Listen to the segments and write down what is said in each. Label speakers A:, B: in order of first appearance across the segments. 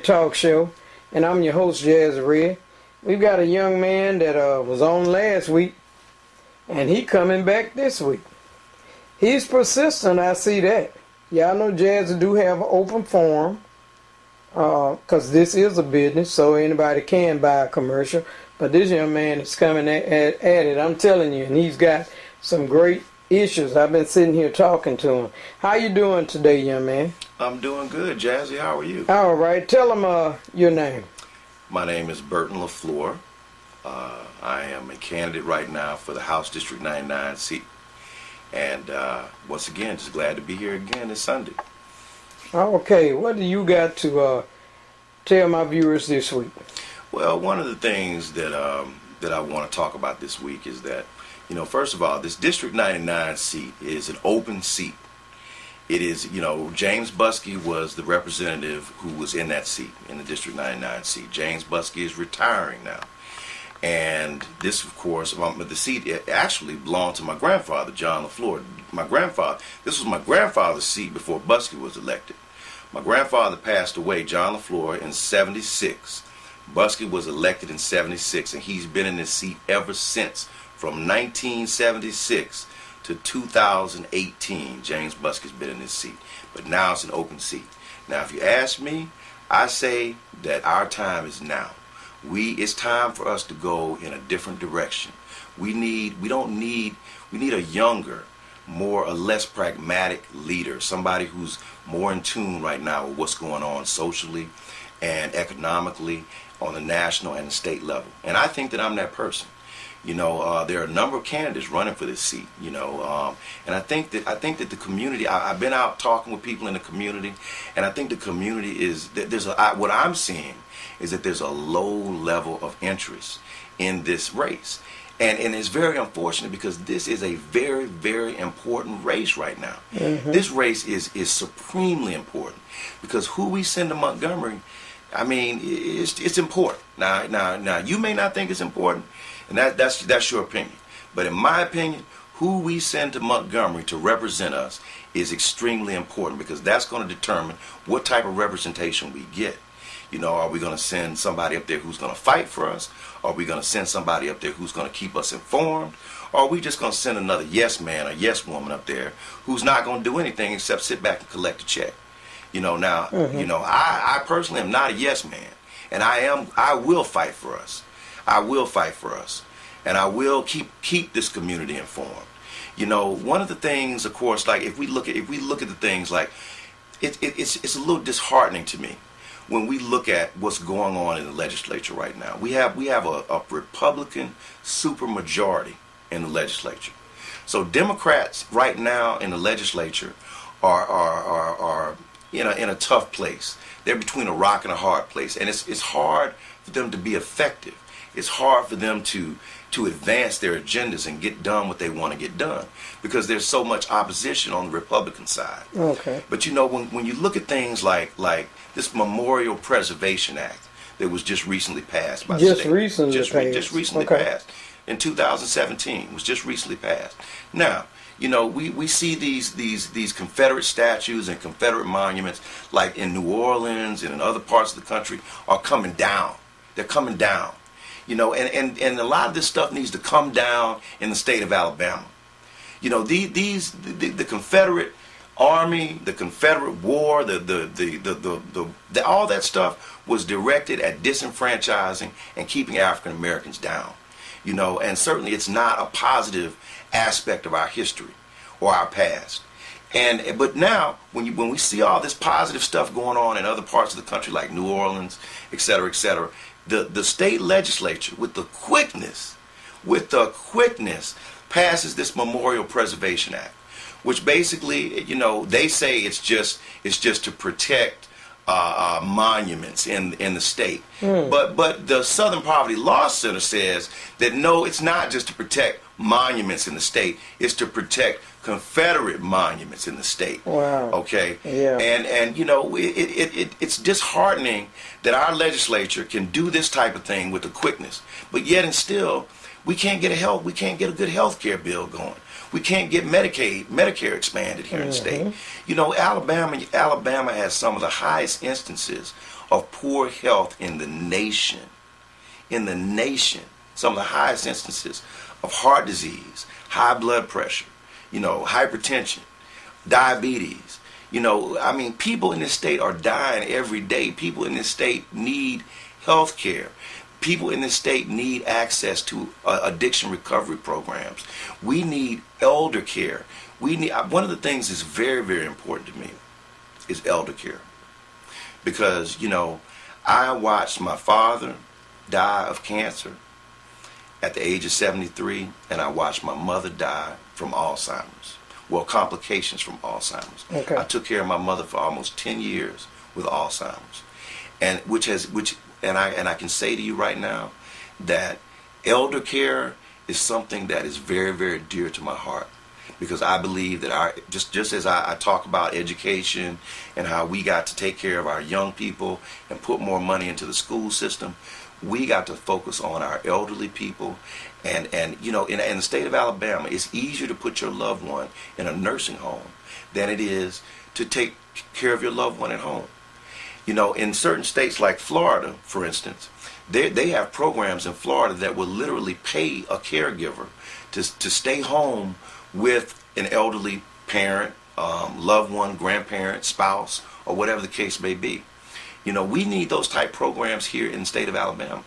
A: Red Talk Show, and I'm your host, Jazzyred. We've got a young man that was on last week, and he coming back this week. He's persistent, I see that. Y'all know Jazzy do have an open forum, because this is a business, so anybody can buy a commercial. But this young man is coming at it, I'm telling you, and he's got some great issues. I've been sitting here talking to him. How you doing today, young man?
B: I'm doing good, Jazzy. How are you?
A: All right. Tell him your name.
B: My name is Burt Leflore. I am a candidate right now for the House District 99 seat. And once again, just glad to be here again this Sunday.
A: Okay. What do you got to tell my viewers this week?
B: Well, one of the things that I want to talk about this week is that, first of all, this District 99 seat is an open seat. It is, James Buskey was the representative who was in that seat, in the District 99 seat. James Buskey is retiring now. And this, of course, the seat actually belonged to my grandfather, John Leflore. This was my grandfather's seat before Buskey was elected. My grandfather passed away, John Leflore, in '76. Buskey was elected in '76, and he's been in this seat ever since, from 1976 to 2018. James Buskey's been in this seat, but now it's an open seat. Now, if you ask me, I say that our time is now. It's time for us to go in a different direction. We need a younger, more or less pragmatic leader, somebody who's more in tune right now with what's going on socially and economically on the national and the state level. And I think that I'm that person. There are a number of candidates running for this seat, and I think that the community, I've been out talking with people in the community, and I think the community is, what I'm seeing is that there's a low level of interest in this race. And it's very unfortunate, because this is a very, very important race right now. Mm-hmm. This race is supremely important, because who we send to Montgomery, I mean, it's important. Now, you may not think it's important, and that's your opinion. But in my opinion, who we send to Montgomery to represent us is extremely important, because that's going to determine what type of representation we get. Are we going to send somebody up there who's going to fight for us? Are we going to send somebody up there who's going to keep us informed? Or are we just going to send another yes man or yes woman up there who's not going to do anything except sit back and collect a check? I personally am not a yes man, and I will fight for us. I will fight for us, and I will keep this community informed. One of the things, of course, like if we look at the things, like it's a little disheartening to me when we look at what's going on in the legislature right now. We have a Republican supermajority in the legislature. So Democrats right now in the legislature are in a tough place. They're between a rock and a hard place, and it's hard for them to be effective. It's hard for them to advance their agendas and get done what they want to get done, because there's so much opposition on the Republican side. Okay. But when you look at things like this Memorial Preservation Act that was just recently passed by the state. Just recently passed in 2017. Was just recently passed. Now, we see these Confederate statues and Confederate monuments, like in New Orleans and in other parts of the country, are coming down. They're coming down. And a lot of this stuff needs to come down in the state of Alabama. The Confederate Army, the Confederate War, all that stuff was directed at disenfranchising and keeping African Americans down. And certainly it's not a positive aspect of our history or our past. But now, when we see all this positive stuff going on in other parts of the country, like New Orleans, et cetera, the state legislature, with the quickness, passes this Memorial Preservation Act, which basically, they say it's just to protect monuments in the state. But the Southern Poverty Law Center says that no, it's not just to protect monuments in the state, it's to protect Confederate monuments in the state. Wow. Okay. Yeah. And it's disheartening that our legislature can do this type of thing with the quickness, but yet and still we can't get a good health care bill going. We can't get Medicare expanded here in the state. Alabama has some of the highest instances of poor health in the nation. In the nation, some of the highest instances of heart disease, high blood pressure, hypertension, diabetes. I mean, people in this state are dying every day. People in this state need health care. People in this state need access to addiction recovery programs. We need elder care. One of the things that's very, very important to me is elder care. Because, I watched my father die of cancer at the age of 73, and I watched my mother die from Alzheimer's. Well, complications from Alzheimer's.
A: Okay.
B: I took care of my mother for almost 10 years with Alzheimer's, and I can say to you right now that elder care is something that is very, very dear to my heart, because I believe that just as I talk about education and how we got to take care of our young people and put more money into the school system, we got to focus on our elderly people. And in the state of Alabama, it's easier to put your loved one in a nursing home than it is to take care of your loved one at home. In certain states like Florida, for instance, they have programs in Florida that will literally pay a caregiver to stay home with an elderly parent, loved one, grandparent, spouse, or whatever the case may be. We need those type programs here in the state of Alabama.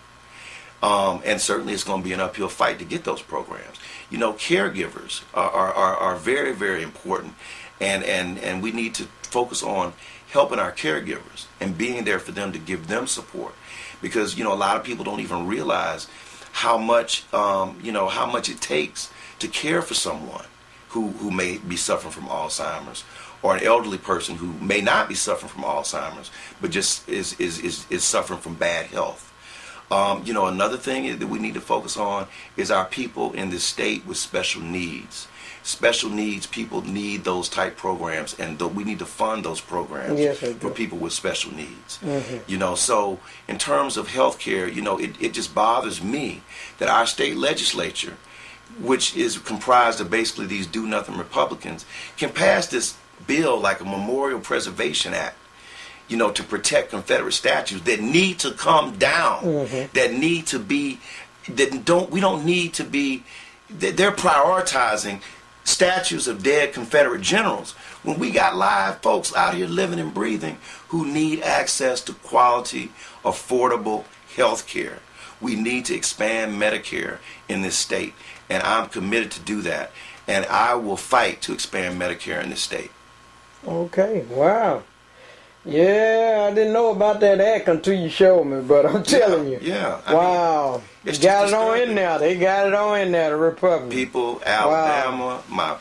B: And certainly it's going to be an uphill fight to get those programs. Caregivers are very, very important. And we need to focus on helping our caregivers and being there for them to give them support. Because, a lot of people don't even realize how much it takes to care for someone who may be suffering from Alzheimer's, or an elderly person who may not be suffering from Alzheimer's, but just is suffering from bad health. Another thing that we need to focus on is our people in this state with special needs. Special needs people need those type programs, and we need to fund those programs for people with special needs. Mm-hmm. So in terms of health care, it just bothers me that our state legislature, which is comprised of basically these do-nothing Republicans, can pass this bill like a Memorial Preservation Act, to protect Confederate statues that need to come down, mm-hmm. They're prioritizing statues of dead Confederate generals when we got live folks out here living and breathing who need access to quality, affordable health care. We need to expand Medicare in this state, and I'm committed to do that, and I will fight to expand Medicare in this state.
A: Okay, wow. Yeah, I didn't know about that act until you showed me, but I'm telling you.
B: Yeah.
A: Wow. They got it on in there. They got it on in there, the Republic.
B: People, Alabama, wow. my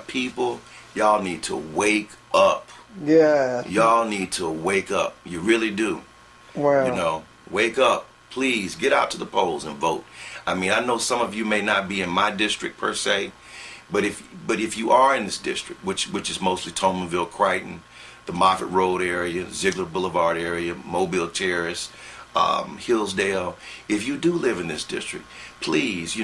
B: people, y'all need to wake up.
A: Yeah.
B: Y'all need to wake up. You really do.
A: Wow.
B: Wake up. Please get out to the polls and vote. I mean, I know some of you may not be in my district per se, but if you are in this district, which is mostly Tomanville, Crichton, the Moffett Road area, Ziegler Boulevard area, Mobile Terrace, Hillsdale, if you do live in this district, please,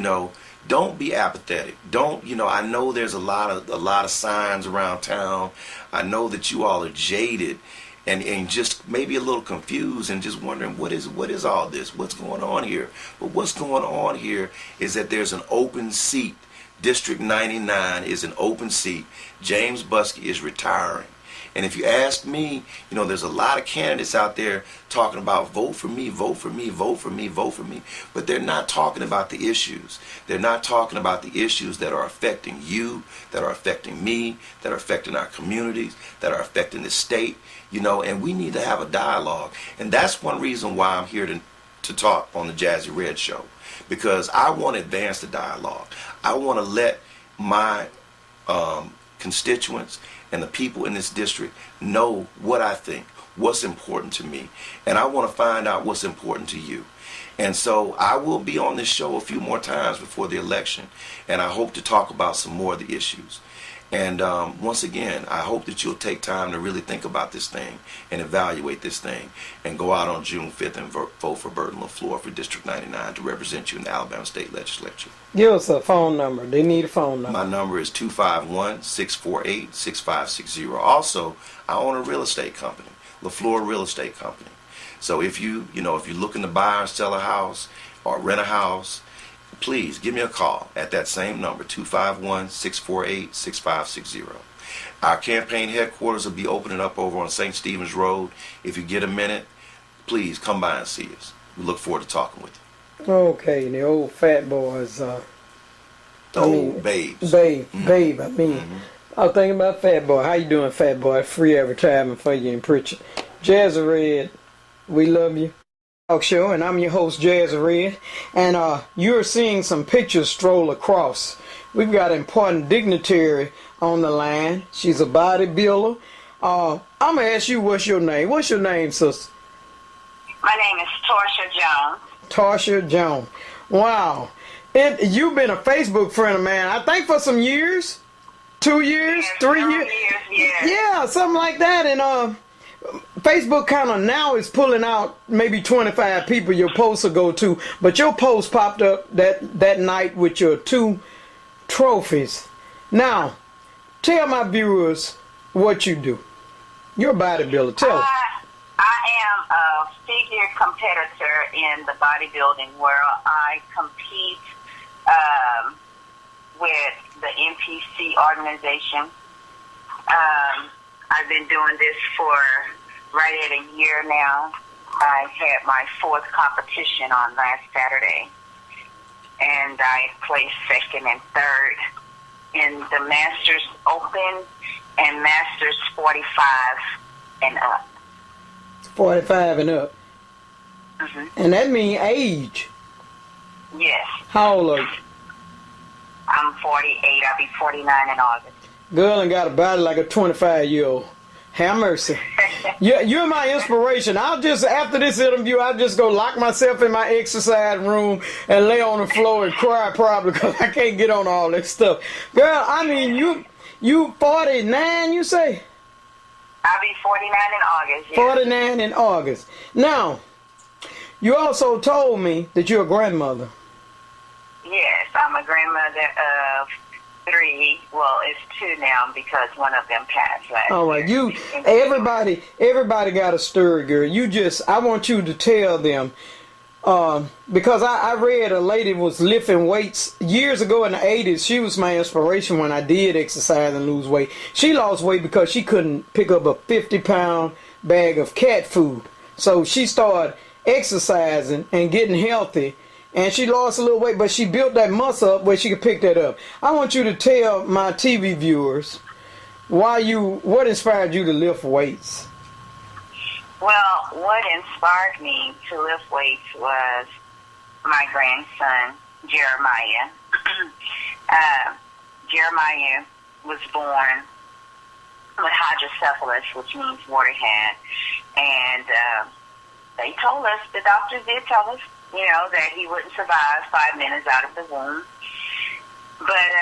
B: don't be apathetic. Don't, I know there's a lot of signs around town. I know that you all are jaded and just maybe a little confused and just wondering what is all this? What's going on here? But what's going on here is that there's an open seat. District 99 is an open seat. James Buskey is retiring. And if you ask me, there's a lot of candidates out there talking about vote for me, vote for me, vote for me, vote for me. But they're not talking about the issues. They're not talking about the issues that are affecting you, that are affecting me, that are affecting our communities, that are affecting the state, and we need to have a dialogue. And that's one reason why I'm here to talk on the Jazzyred show, because I want to advance the dialogue. I want to let my constituents and the people in this district know what I think, what's important to me, and I want to find out what's important to you. And so I will be on this show a few more times before the election, and I hope to talk about some more of the issues. And once again, I hope that you'll take time to really think about this thing and evaluate this thing and go out on June 5th and vote for Burt Leflore for District 99 to represent you in the Alabama State Legislature.
A: Give us a phone number. They need a phone number.
B: My number is 251-648-6560. Also, I own a real estate company, Leflore Real Estate Company. So if you're looking to buy or sell a house or rent a house, please give me a call at that same number, 251-648-6560. Our campaign headquarters will be opening up over on St. Stephen's Road. If you get a minute, please come by and see us. We look forward to talking with you.
A: Okay, the old fat boys.
B: Babes.
A: Babe.
B: Mm-hmm.
A: I was thinking about Fat Boy. How you doing, Fat Boy? Free advertisement for you in Pritchard. Jazzyred, we love you. Talk show, and I'm your host, Jazzyred. And you're seeing some pictures stroll across. We've got an important dignitary on the line. She's a bodybuilder. I'm gonna ask you, what's your name? What's your name, sister?
C: My name is Torcher Jones.
A: Torcher Jones. Wow. You've been a Facebook friend of mine, I think, for some years. 2 years, 3 years. Yeah, something like that. And Facebook kind of now is pulling out maybe 25 people your posts will go to, but your post popped up that night with your 2 trophies. Now, tell my viewers what you do. You're a bodybuilder. Tell them.
C: I am a figure competitor in the bodybuilding world. I compete with the NPC organization. I've been doing this for right at a year now. I had my 4th competition on last Saturday, and I placed 2nd and 3rd in the Masters Open and Masters 45 and up.
A: 45 and up.
C: Mm-hmm.
A: And that means age.
C: Yes.
A: How old are you?
C: I'm 48. I'll be 49 in August.
A: Girl and got a body like a 25-year-old. Have mercy. You're my inspiration. After this interview, I'll just go lock myself in my exercise room and lay on the floor and cry probably because I can't get on all this stuff. Girl, I mean, you 49, you say?
C: I'll be 49 in August. Yes.
A: 49 in August. Now, you also told me that you're a grandmother.
C: Yes, I'm a grandmother of 3. Well, it's 2 now because one of them passed last
A: All right,
C: year.
A: everybody got a story, girl. I want you to tell them, because I read a lady was lifting weights years ago in the 80s. She was my inspiration when I did exercise and lose weight. She lost weight because she couldn't pick up a 50-pound bag of cat food. So she started exercising and getting healthy. And she lost a little weight, but she built that muscle up where she could pick that up. I want you to tell my TV viewers what inspired you to lift weights.
C: Well, what inspired me to lift weights was my grandson, Jeremiah. Jeremiah was born with hydrocephalus, which means water hand. And they told us, the doctors did tell us, that he wouldn't survive 5 minutes out of the womb. But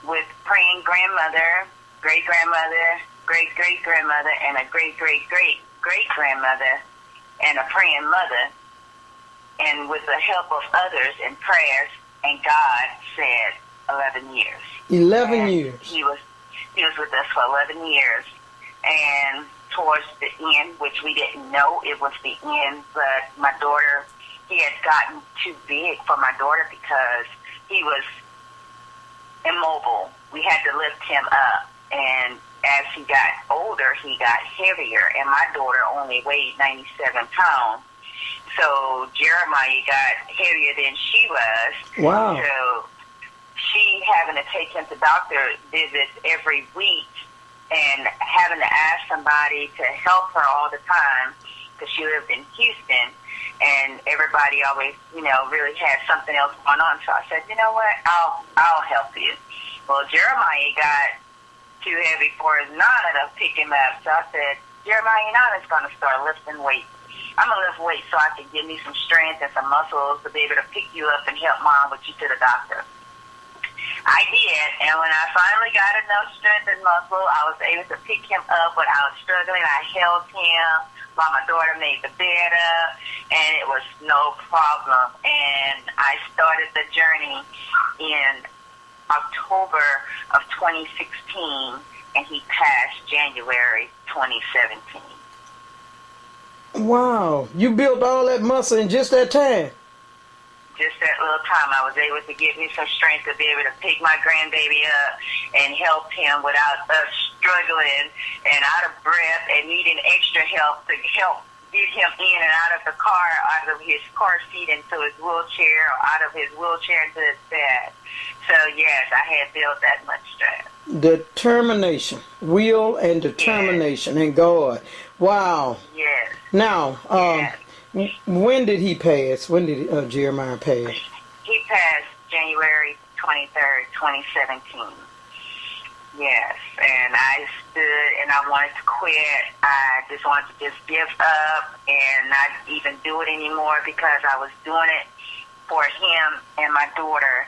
C: with praying grandmother, great-grandmother, great-great-grandmother, and a great-great-great-great-grandmother, and a praying mother, and with the help of others and prayers, and God said 11 years.
A: 11 years.
C: He was with us for 11 years. And towards the end, which we didn't know it was the end, but my daughter, he had gotten too big for my daughter because he was immobile. We had to lift him up. And as he got older, he got heavier. And my daughter only weighed 97 pounds. So Jeremiah got heavier than she was.
A: Wow.
C: So she having to take him to doctor visits every week and having to ask somebody to help her all the time because she lived in Houston. And everybody always, really had something else going on. So I said, you know what, I'll help you. Well, Jeremiah got too heavy for his nana to pick him up. So I said, Jeremiah, your nana's going to start lifting weights. I'm going to lift weights so I can give me some strength and some muscles to be able to pick you up and help Mom with you to the doctor. I did, and when I finally got enough strength and muscle, I was able to pick him up when I was struggling. I held him while my daughter made the bed up, and it was no problem. And I started the journey in October of 2016, and he passed January 2017.
A: Wow. You built all that muscle in just that time?
C: Just that little time, I was able to get me some strength to be able to pick my grandbaby up and help him without us struggling and out of breath and needing extra help to help get him in and out of the car, out of his car seat into his wheelchair, or out of his wheelchair into his bed. So, yes, I had built that much strength.
A: Determination. Will and determination in God. Wow.
C: Yes.
A: Now,
C: Yes.
A: when did he pass? When did Jeremiah pass?
C: He passed January 23rd, 2017. Yes, and I stood and I wanted to quit. I just wanted to just give up and not even do it anymore because I was doing it for him and my daughter.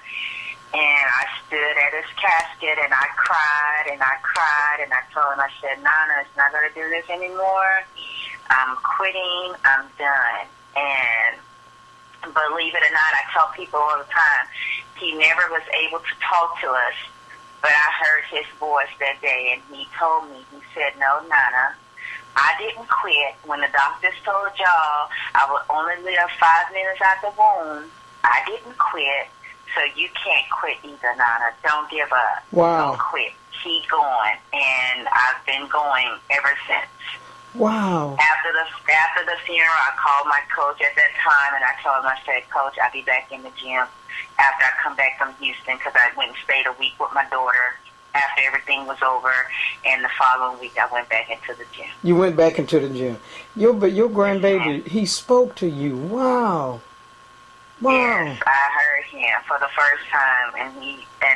C: And I stood at his casket and I cried and I cried and I told him, I said, Nana, it's not going to do this anymore. I'm quitting. I'm done. And believe it or not, I tell people all the time, he never was able to talk to us, but I heard his voice that day and he told me, he said, no, Nana, I didn't quit. When the doctors told y'all I would only live 5 minutes out the womb, I didn't quit. So you can't quit either, Nana. Don't give up.
A: Wow.
C: Don't quit. Keep going. And I've been going ever since.
A: Wow.
C: After the funeral, I called my coach at that time, and I told him, I said, Coach, I'll be back in the gym after I come back from Houston because I went and stayed a week with my daughter after everything was over, and the following week I went back into the gym.
A: You went back into the gym. Your grandbaby, he spoke to you. Wow. Wow.
C: Yes, I heard him for the first time, and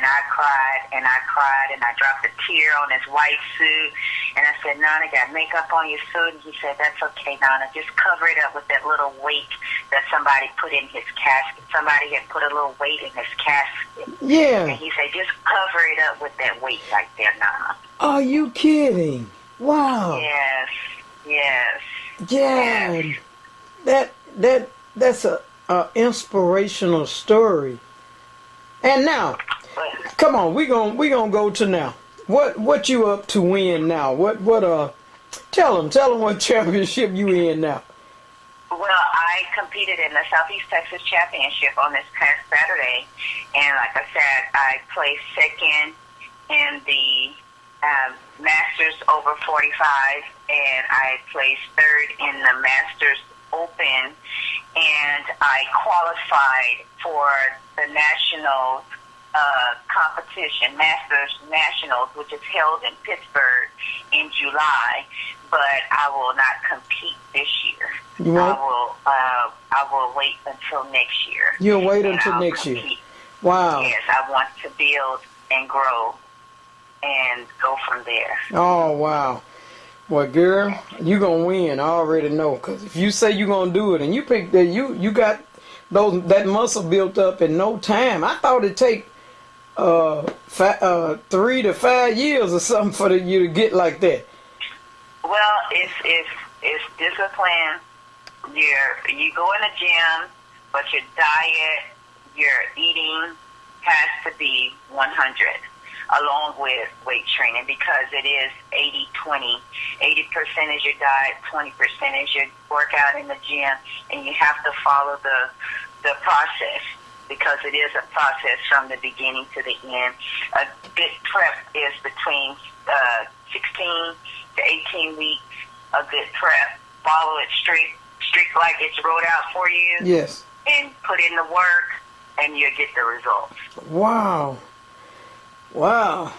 C: I cried, and I cried, and I dropped a tear on his white suit, and I said, Nana, got makeup on your suit? And he said, that's okay, Nana, just cover it up with that little weight that somebody put in his casket. Somebody had put a little weight in his casket.
A: Yeah.
C: And he said, just cover it up with that weight right there, Nana.
A: Are you kidding? Wow.
C: Yes, yes.
A: Yeah.
C: Yes.
A: That's a inspirational story. And now, come on, we gonna go to now. What you up to win now? Tell them what championship you in now.
C: Well, I competed in the Southeast Texas Championship on this past Saturday, and like I said, I placed second in the Masters over 45, and I placed third in the Masters Open, and I qualified for the national competition, Masters Nationals, which is held in Pittsburgh in July, but I will not compete this year.
A: You won't?
C: I will wait until next year.
A: You'll wait until next year. Wow.
C: Yes, I want to build and grow and go from there.
A: Oh, wow. Well, girl, you gonna win. I already know. Because if you say you're gonna do it and you pick that, you got that muscle built up in no time. I thought it'd take 3 to 5 years or something for you to get like that.
C: Well, it's discipline. You go in the gym, but your diet, your eating has to be 100, along with weight training, because it is 80-20. 80% is your diet, 20% is your workout in the gym, and you have to follow the process, because it is a process from the beginning to the end. A good prep is between 16 to 18 weeks. A good prep. Follow it strict like it's wrote out for you.
A: Yes.
C: And put in the work, and you'll get the results.
A: Wow. Wow.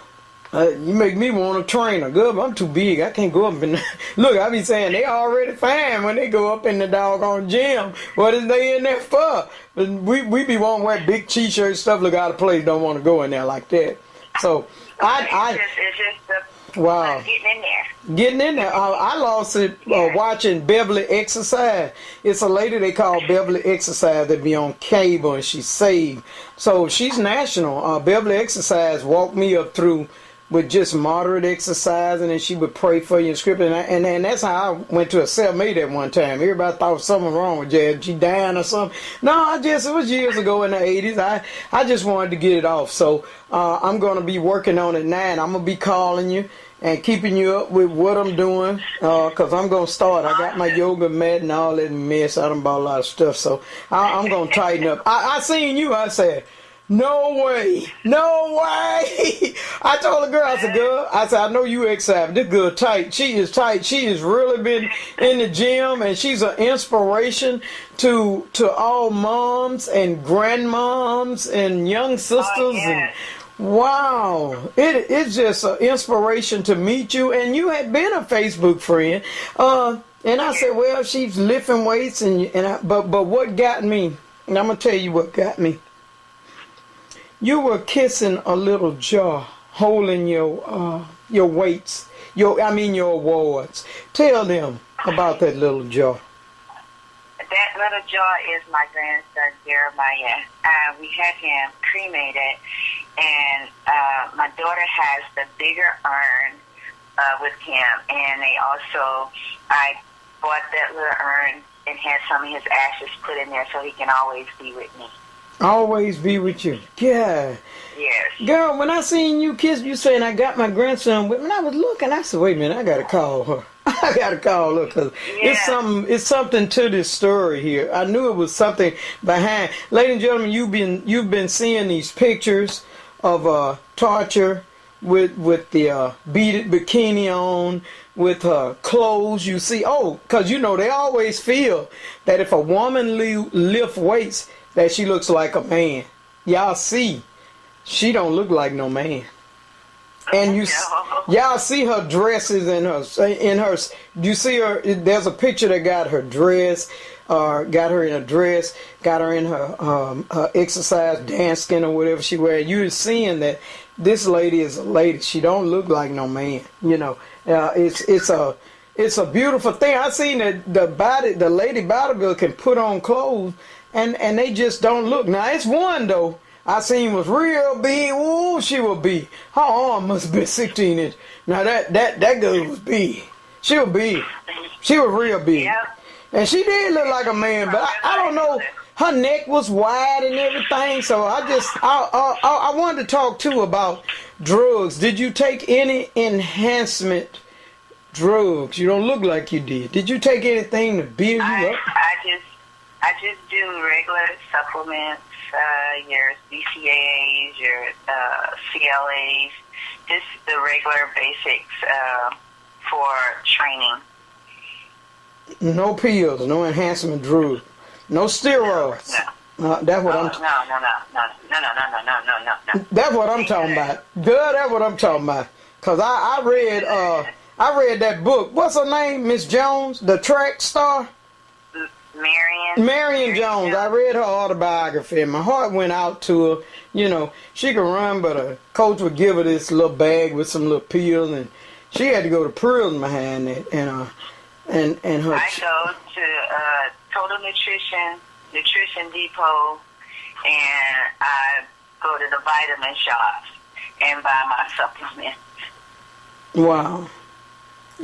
A: You make me want a trainer. Good, I'm too big. I can't go up in look, I be saying they already fine when they go up in the doggone gym. What is they in there for? But we be wanting to wear big t-shirts, stuff, look out of place, don't want to go in there like that. So
C: It's just
A: wow.
C: Getting in there.
A: Getting in there. I lost it watching Beverly exercise. It's a lady they call Beverly Exercise that be on cable, and she's saved. So she's national. Beverly Exercise walked me up through with just moderate exercise, and then she would pray for you in scripture. And that's how I went to a cellmate at one time. Everybody thought something wrong with Jazz. She dying or something. No, it was years ago in the 80s. I just wanted to get it off. So I'm going to be working on it now, and I'm going to be calling you and keeping you up with what I'm doing, because I'm going to start. I got my yoga mat and all that mess. I done bought a lot of stuff, so I'm going to tighten up. I seen you. I said, no way. I told the girl, I said, girl, I know you excited. This girl tight. She is tight. She has really been in the gym, and she's an inspiration to all moms and grandmoms and young sisters. And wow, it's just an inspiration to meet you. And you had been a Facebook friend. And I said, well, she's lifting weights, but what got me, and I'm going to tell you what got me. You were kissing a little jar, holding your weights, your awards. Tell them about that little jar.
C: That little jar is my grandson, Jeremiah. We had him cremated, and my daughter has the bigger urn with him, and I bought that little urn and had some of his ashes put in there so he can always be with me.
A: Always be with you. Yeah.
C: Yes.
A: Girl, when I seen you kiss, you saying I got my grandson with me, and I was looking, I said, wait a minute, I got to call her. I got to call her, because it's something to this story here. I knew it was something behind. Ladies and gentlemen, you've been seeing these pictures of Torcher with the beaded bikini on, with her clothes. You see, because they always feel that if a woman lift weights, that she looks like a man. Y'all see, she don't look like no man. And y'all see her dresses you see her, there's a picture that got her dress, got her in a dress, got her in her exercise dance skin or whatever she wears. You're seeing that this lady is a lady. She don't look like no man. It's a beautiful thing. I seen that the lady bodybuilder can put on clothes and they just don't look. Now it's one though I seen was real big. Ooh, she was big. Her arm must have been 16 inches. Now that girl was big. She was big. She was real big. Yep. And she did look like a man, but I don't know. Her neck was wide and everything. So I wanted to talk too about drugs. Did you take any enhancement drugs? You don't look like you did. Did you take anything to build you up?
C: I just do regular supplements, your BCAAs, your CLAs, just the regular basics for training.
A: No pills, no enhancement drugs, no steroids.
C: No.
A: That's what I'm.
C: No.
A: That's what I'm talking about. Good. That's what I'm talking about. Cause I read that book. What's her name? Miss Jones, the track star. Marion Jones. I read her autobiography, and my heart went out to her. She could run, but a coach would give her this little bag with some little pills, and she had to go to prison behind it. And her.
C: I go to Total Nutrition Depot, and I go to the vitamin shops and buy my supplements.
A: Wow,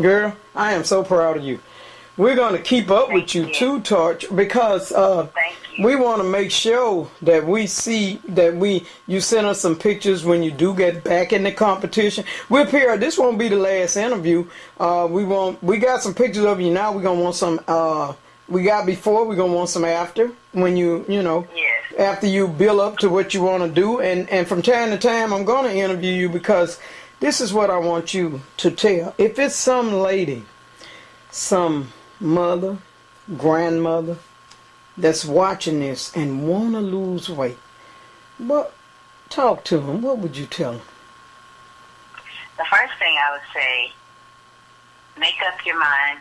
A: girl, I am so proud of you. We're going to keep up with you too, Torch, because we want to make sure that we see that you send us some pictures when you do get back in the competition. We're here. This won't be the last interview. We got some pictures of you now. We're going to want some. We got before. We're going to want some after when after you build up to what you want to do. And from time to time, I'm going to interview you because this is what I want you to tell. If it's some lady, some mother, grandmother that's watching this and want to lose weight, but talk to them. What would you tell them?
C: The first thing I would say, make up your mind.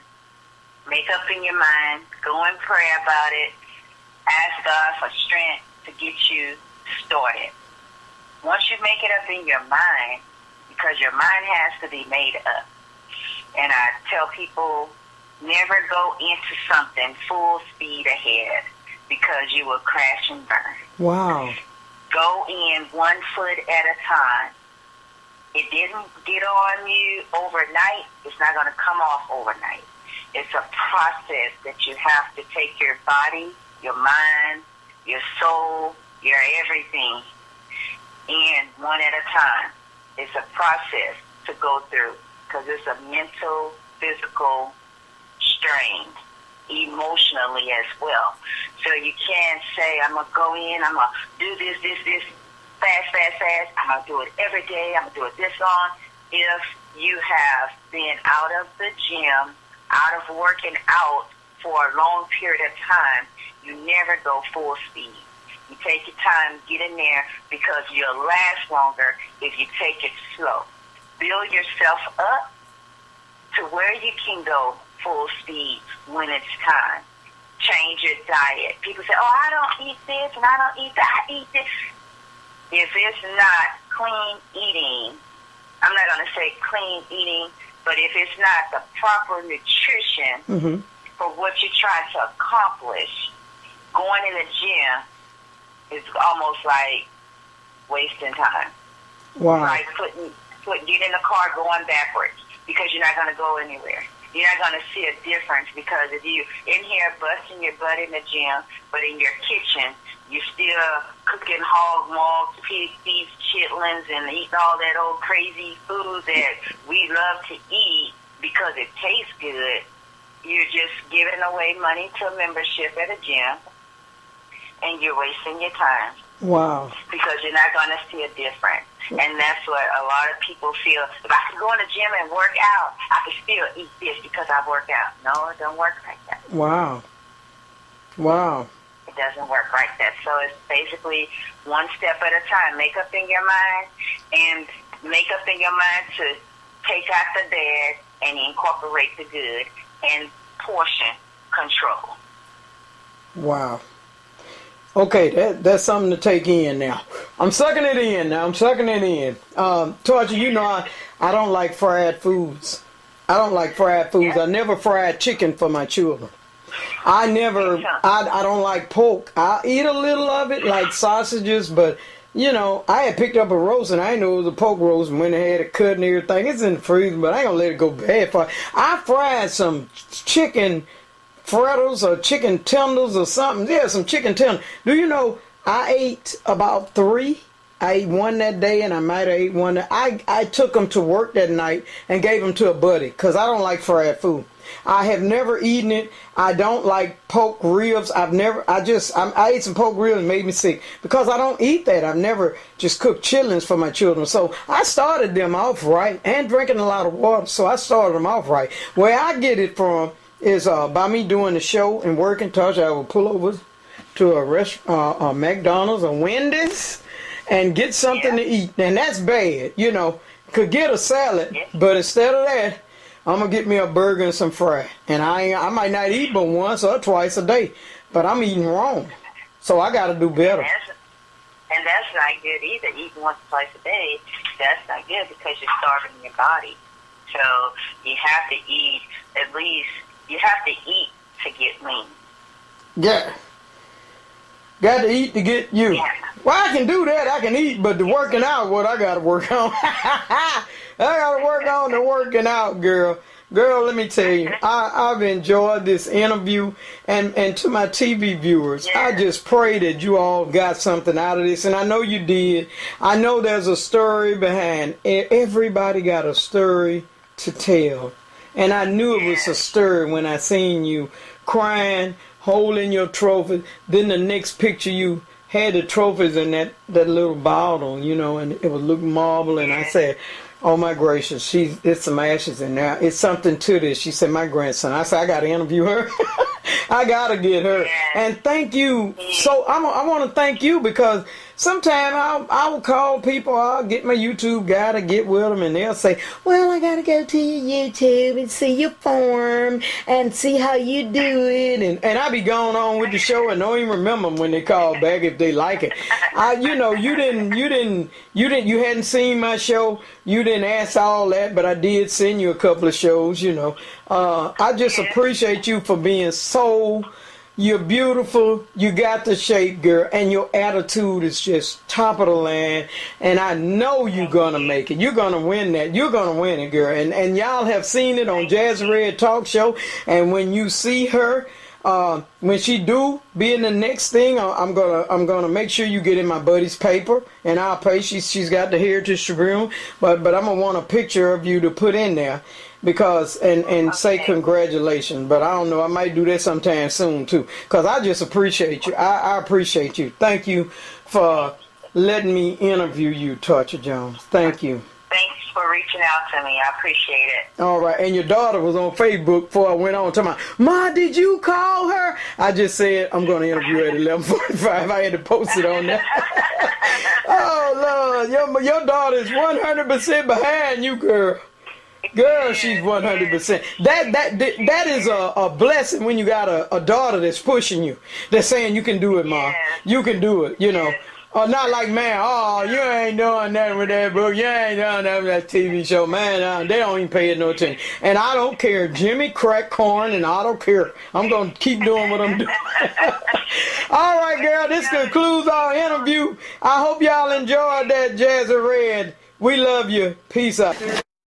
C: Make up in your mind. Go and pray about it. Ask God for strength to get you started. Once you make it up in your mind, because your mind has to be made up. And I tell people, never go into something full speed ahead because you will crash and burn.
A: Wow.
C: Go in 1 foot at a time it didn't get on you overnight, it's not going to come off overnight. It's a process that you have to take your body, your mind, your soul, your everything in one at a time. It's a process to go through because it's a mental, physical strain, emotionally as well. So you can't say, I'm going to go in, I'm going to do this, fast. I'm going to do it every day. I'm going to do it this long. If you have been out of the gym, out of working out for a long period of time, you never go full speed. You take your time, get in there, because you'll last longer if you take it slow. Build yourself up to where you can go full speed when it's time. Change your diet. People say, oh, I don't eat this and I don't eat that. I eat this. If it's not clean eating, I'm not going to say clean eating, but if it's not the proper nutrition for what you're trying to accomplish, going in the gym is almost like wasting time.
A: Wow.
C: Like get in the car going backwards because you're not going to go anywhere. You're not going to see a difference because if you in here busting your butt in the gym, but in your kitchen, you're still cooking hog maws, pig beef, chitlins, and eating all that old crazy food that we love to eat because it tastes good. You're just giving away money to a membership at a gym, and you're wasting your time.
A: Wow.
C: Because you're not going to see a difference. And that's what a lot of people feel. If I can go in the gym and work out, I can still eat this because I work out. No, it don't work like that.
A: Wow. Wow.
C: It doesn't work like that. So it's basically one step at a time. Make up in your mind and make up in your mind to take out the bad and incorporate the good and portion control.
A: Wow. Okay, that's something to take in now. I'm sucking it in now. Torcher, you know I don't like fried foods. I never fried chicken for my children. I don't like pork. I eat a little of it, like sausages, but, you know, I had picked up a roast and I didn't know it was a pork roast and went ahead and cut and everything. It's in the freezer, but I ain't gonna let it go bad. I fried some chicken fritters or chicken tenders or something. Yeah, some chicken tenders. Do you know I ate about 3? I ate one that day and I might have ate one. I took them to work that night and gave them to a buddy because I don't like fried food. I have never eaten it. I don't like pork ribs. I ate some pork ribs and made me sick because I don't eat that. I've never just cooked chitlins for my children. So I started them off right and drinking a lot of water. So I started them off right. Where I get it from is by me doing the show and working. I will pull over to a restaurant, a McDonald's or Wendy's, and get something to eat. And that's bad, you know. Could get a salad, but instead of that, I'm gonna get me a burger and some fries. And I might not eat but once or twice a day, but I'm eating wrong. So I got to do better.
C: And that's not good either. Eating once or twice a day, that's not good because you're starving your body. So you have to eat at least. You have to eat to get lean.
A: Yeah. Got to eat to get you.
C: Yeah.
A: Well, I can do that. I can eat, but the working out, what I got to work on. I got to work on the working out, girl. Girl, let me tell you, I've enjoyed this interview. And to my TV viewers, I just pray that you all got something out of this. And I know you did. I know there's a story behind. Everybody got a story to tell. And I knew it was a story when I seen you crying, holding your trophy. Then the next picture you had the trophies in that little bottle, you know, and it would look marble. And I said, oh my gracious, it's some ashes in there. It's something to this. She said, my grandson. I said, I got to interview her. I got to get her. And thank you. So I want to thank you because sometimes I will call people, I'll get my YouTube guy to get with them, and they'll say, well, I got to go to your YouTube and see your form and see how you do it. And I be going on with the show and don't even remember when they call back if they like it. You hadn't seen my show. You didn't ask all that, but I did send you a couple of shows, you know. I just appreciate you for being so You're beautiful. You got the shape, girl, and your attitude is just top of the land. And I know you're gonna make it. You're gonna win that. You're gonna win it, girl. And y'all have seen it on Jazzyred Talk Show. And when you see her, when she do be in the next thing, I'm gonna make sure you get in my buddy's paper, and I'll pay. She's got the Heritage Tribune, but I'm gonna want a picture of you to put in there. Because and say congratulations, but I don't know, I might do that sometime soon too, because I just appreciate you. I appreciate you. Thank you for letting me interview you, Torcher Jones. Thank you.
C: Thanks for reaching out to me. I appreciate it.
A: All right, and your daughter was on Facebook before I went on talking about, Ma, did you call her? I just said I'm going to interview her at 11:45. I had to post it on there. Oh Lord, your daughter is 100% behind you, girl. Girl, she's 100%. That is a blessing when you got a daughter that's pushing you. That's saying you can do it, Ma. You can do it, you know. Not like, man, oh, you ain't doing nothing with that book. You ain't doing nothing with that TV show. Man, they don't even pay it no attention. And I don't care. Jimmy crack corn, and I don't care. I'm going to keep doing what I'm doing. All right, girl, this concludes our interview. I hope y'all enjoyed that, Jazzyred. We love you. Peace out.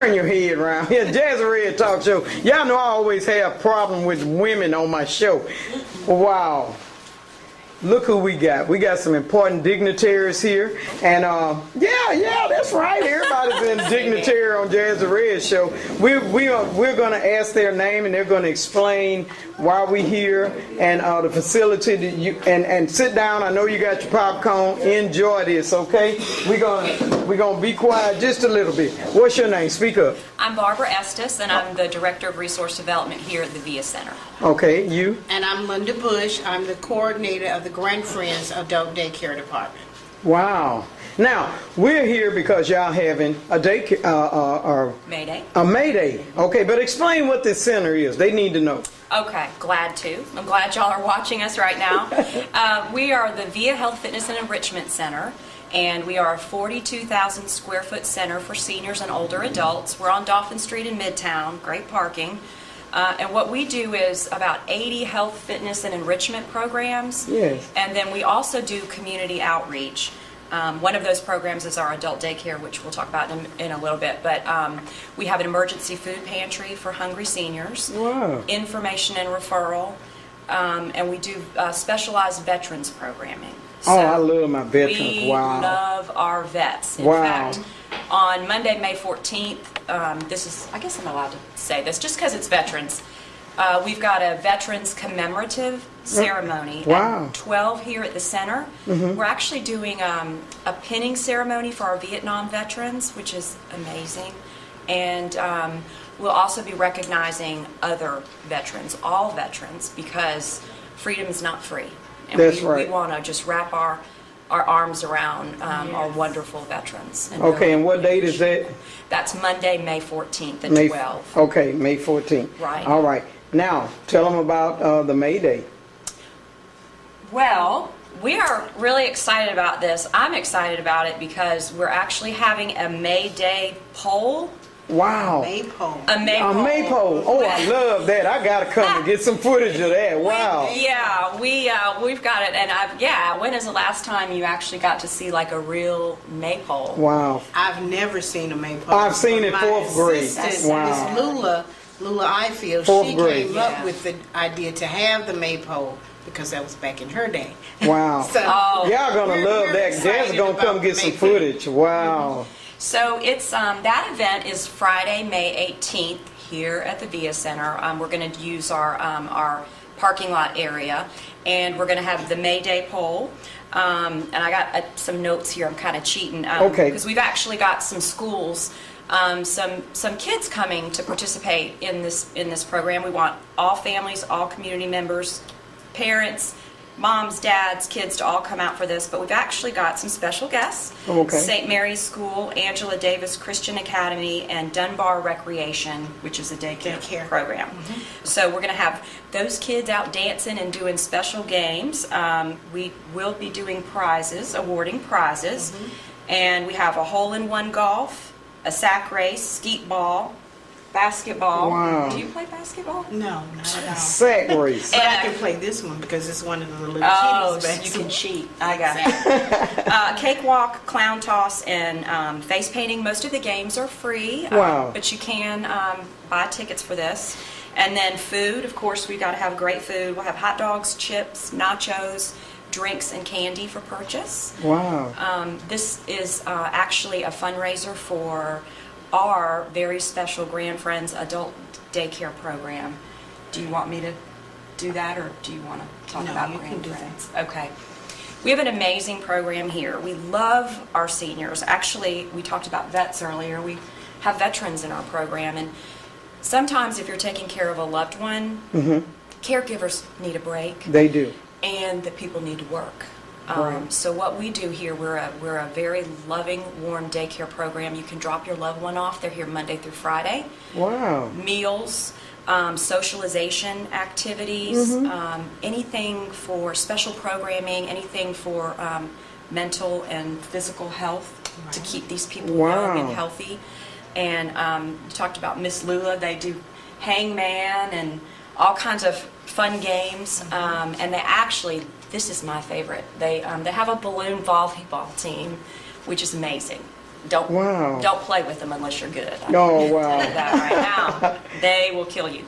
A: Turn your head around. Here, Jazzyred Talk Show. Y'all know I always have problem with women on my show. Wow. Look who we got. We got some important dignitaries here. And yeah, that's right. Everybody's been dignitary on Jazzyred show. We're going to ask their name, and they're going to explain why we're here and the facility that and sit down. I know you got your popcorn. Enjoy this, okay? We're gonna be quiet just a little bit. What's your name? Speak up.
D: I'm Barbara Estes, and I'm the Director of Resource Development here at the VIA Center.
A: Okay, you?
E: And I'm Linda Bush. I'm the coordinator of the Grand Friends Adult Daycare Department.
A: Wow. Now, we're here because y'all having a daycare,
D: May Day.
A: A May Day. Okay, but explain what this center is. They need to know.
D: Okay, glad to. I'm glad y'all are watching us right now. We are the VIA Health, Fitness, and Enrichment Center, and we are a 42,000 square foot center for seniors and older adults. We're on Dauphin Street in Midtown, great parking. And what we do is about 80 health, fitness, and enrichment programs.
A: Yes.
D: And then we also do community outreach. One of those programs is our adult daycare, which we'll talk about in a little bit. But we have an emergency food pantry for hungry seniors.
A: Wow.
D: Information and referral. And we do specialized veterans programming.
A: So I love my veterans.
D: We
A: Wow.
D: love our vets. In
A: Wow.
D: fact, on Monday, May 14th, this is, I guess I'm allowed to say this just because it's veterans. We've got a veterans commemorative ceremony
A: Wow.
D: at 12 here at the center.
A: Mm-hmm.
D: We're actually doing a pinning ceremony for our Vietnam veterans, which is amazing. And we'll also be recognizing other veterans, all veterans, because freedom is not free. And
A: That's right.
D: We want to just wrap our arms around our wonderful veterans. And
A: Okay,
D: really
A: and what date is that?
D: That's Monday, May 14th at
A: May
D: 12.
A: Okay, May 14th.
D: Right.
A: All right. Now, tell them about the May Day.
D: Well, we are really excited about this. I'm excited about it because we're actually having a May Day poll.
A: Wow.
E: Maypole.
D: A May
A: A
D: poll.
A: maypole. Oh, I love that. I gotta come and get some footage of that. Wow.
D: Yeah, we've got it, and when is the last time you actually got to see like a real maypole?
A: Wow.
E: I've never seen a maypole.
A: I've seen it
E: My
A: fourth grade.
E: assistant,
A: Wow.
E: Miss Lula Ifield,
A: Fourth
E: she
A: grade.
E: came up with the idea to have the maypole because that was back in her day.
A: Wow.
E: So
A: Y'all gonna
E: we're
A: love that.
E: excited
A: Jazz gonna
E: about
A: come get
E: the
A: some
E: maypole.
A: footage. Wow.
D: So it's that event is Friday, May 18th here at the VIA Center. We're going to use our parking lot area, and we're going to have the May Day poll. And I got some notes here. I'm kind of cheating.
A: Okay.
D: Because we've actually got some schools, some kids coming to participate in this program. We want all families, all community members, parents, moms, dads, kids to all come out for this, but we've actually got some special guests.
A: Okay.
D: St. Mary's School, Angela Davis Christian Academy, and Dunbar Recreation, which is a daycare program.
E: Mm-hmm.
D: So we're going to have those kids out dancing and doing special games. We will be doing prizes, awarding prizes, and we have a hole-in-one golf, a sack race, skeet ball, basketball.
A: Wow.
D: Do you play basketball?
E: No, not at all.
A: Sack race.
E: But I can play this one because it's one of the little
D: Oh,
E: kitties.
D: so you can cheat. I got it. Cakewalk, clown toss, and face painting. Most of the games are free.
A: Wow.
D: But you can buy tickets for this. And then food, of course, we got to have great food. We'll have hot dogs, chips, nachos, drinks, and candy for purchase.
A: Wow.
D: This is actually a fundraiser for our very special Grand Friends adult daycare program. Do you want me to do that, or do you want to talk
E: No,
D: about
E: you
D: Grand
E: can do
D: Friends? Okay. We have an amazing program here. We love our seniors. Actually, we talked about vets earlier. We have veterans in our program, and sometimes if you're taking care of a loved one, caregivers need a break.
A: They do.
D: And that people need to work.
A: Right.
D: So what we do here, we're a very loving, warm daycare program. You can drop your loved one off. They're here Monday through Friday.
A: Wow.
D: Meals, socialization activities, anything for special programming, anything for mental and physical health to keep these people young and healthy. And you talked about Miss Lula. They do hangman and all kinds of fun games, and they actually, this is my favorite, they have a balloon volleyball team, which is amazing. Don't play with them unless you're good.
A: Oh, wow.
D: I'll tell you that right now. They will kill you.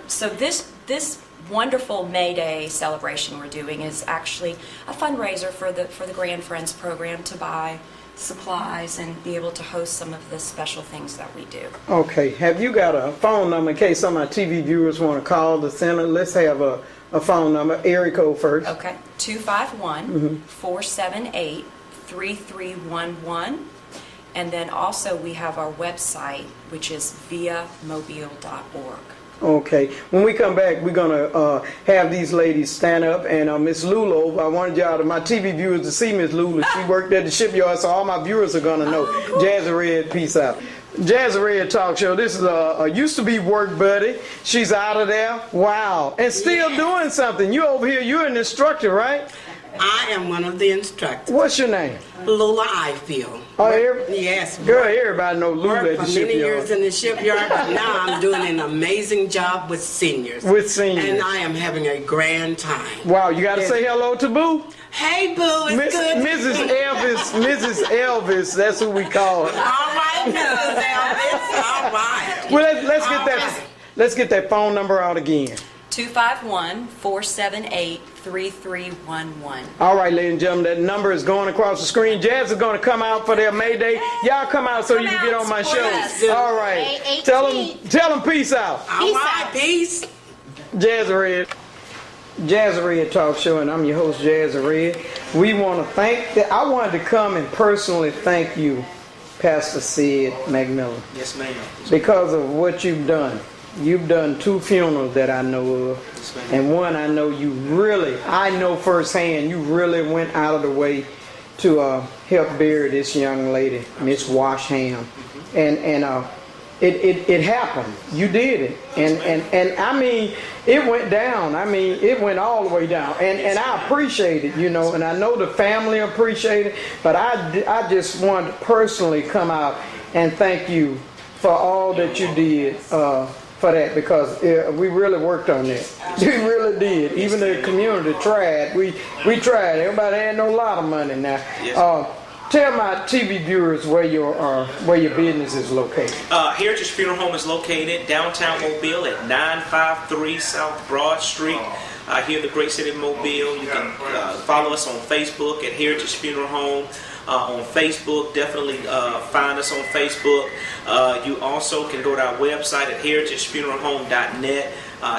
D: So this wonderful May Day celebration we're doing is actually a fundraiser for the Grand Friends program to buy supplies and be able to host some of the special things that we do.
A: Okay, have you got a phone number in case some of my TV viewers want to call the center? Let's have a phone number, area code first.
D: Okay, 251-478-3311. And then also we have our website, which is viamobile.org.
A: Okay, when we come back, we're going to have these ladies stand up, and Miss Lula, I wanted y'all, my TV viewers, to see Miss Lula. She worked at the shipyard, so all my viewers are going to know. Jazzyred, peace out. Jazzyred Talk Show. This is a used to be work buddy. She's out of there. Wow. And still doing something. You over here, you're an instructor, right?
E: I am one of the instructors.
A: What's your name?
E: Lula Ifield.
A: Oh,
E: Yes.
A: girl, everybody know Lula
E: Worked
A: at the
E: for many years
A: shipyard.
E: in the shipyard, but now I'm doing an amazing job with seniors.
A: With seniors.
E: And I am having a grand time.
A: Wow, you got to say hello to Boo.
E: Hey, Boo, it's good.
A: Mrs. Elvis, that's who we call her.
E: All right, Mrs. Elvis. All right.
A: Well, let's get that phone number out again.
D: 251-478-3311.
A: All right, ladies and gentlemen, that number is going across the screen. Jazz is going to come out for their May Day. Y'all come out so you can get on my show. All right. Tell them peace out.
E: All right, peace.
A: Jazzyred Talk Show, and I'm your host, Jazzyred. We want to I wanted to come and personally thank you, Pastor Sid McMillan.
F: Yes, ma'am.
A: Because of what you've done. You've done 2 funerals that I know of, and one I know I know firsthand, you really went out of the way to help bury this young lady, Miss Washham, and it happened. You did it, and I mean, it went down. I mean, it went all the way down, and I appreciate it, and I know the family appreciate it, but I just wanted to personally come out and thank you for all that you did. For that, because we really worked on that. We really did. Even the community tried. We tried. Everybody had no lot of money now.
F: Yes.
A: Tell my TV viewers where your business is located.
F: Heritage Funeral Home is located downtown Mobile at 953 South Broad Street. Here in the great city of Mobile. You can follow us on Facebook at Heritage Funeral Home. On Facebook, definitely find us on Facebook. You also can go to our website at heritagefuneralhome.net.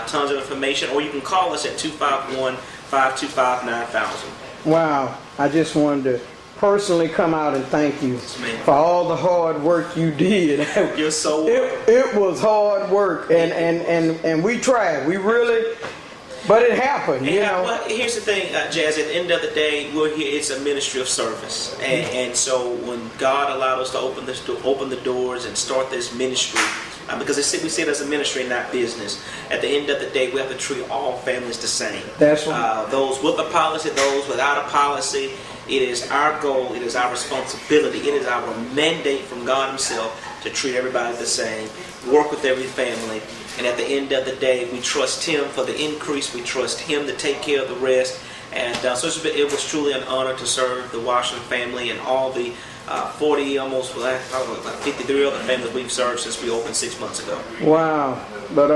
F: Tons of information, or you can call us at 251-525-9000.
A: Wow, I just wanted to personally come out and thank you for all the hard work you did.
F: You're so welcome.
A: It was hard work, and we tried. We really. But it happened,
F: Well, here's the thing, Jazz. At the end of the day, we're here. It's a ministry of service, and so when God allowed us to open the doors and start this ministry, because we see it as a ministry, not business. At the end of the day, we have to treat all families the same.
A: That's right.
F: Those with a policy, those without a policy. It is our goal, it is our responsibility, it is our mandate from God himself to treat everybody the same, work with every family, and at the end of the day, we trust him for the increase, we trust him to take care of the rest. And so it was truly an honor to serve the Washington family and all the 40, almost like 53 other families we've served since we opened 6 months ago.
A: Wow. But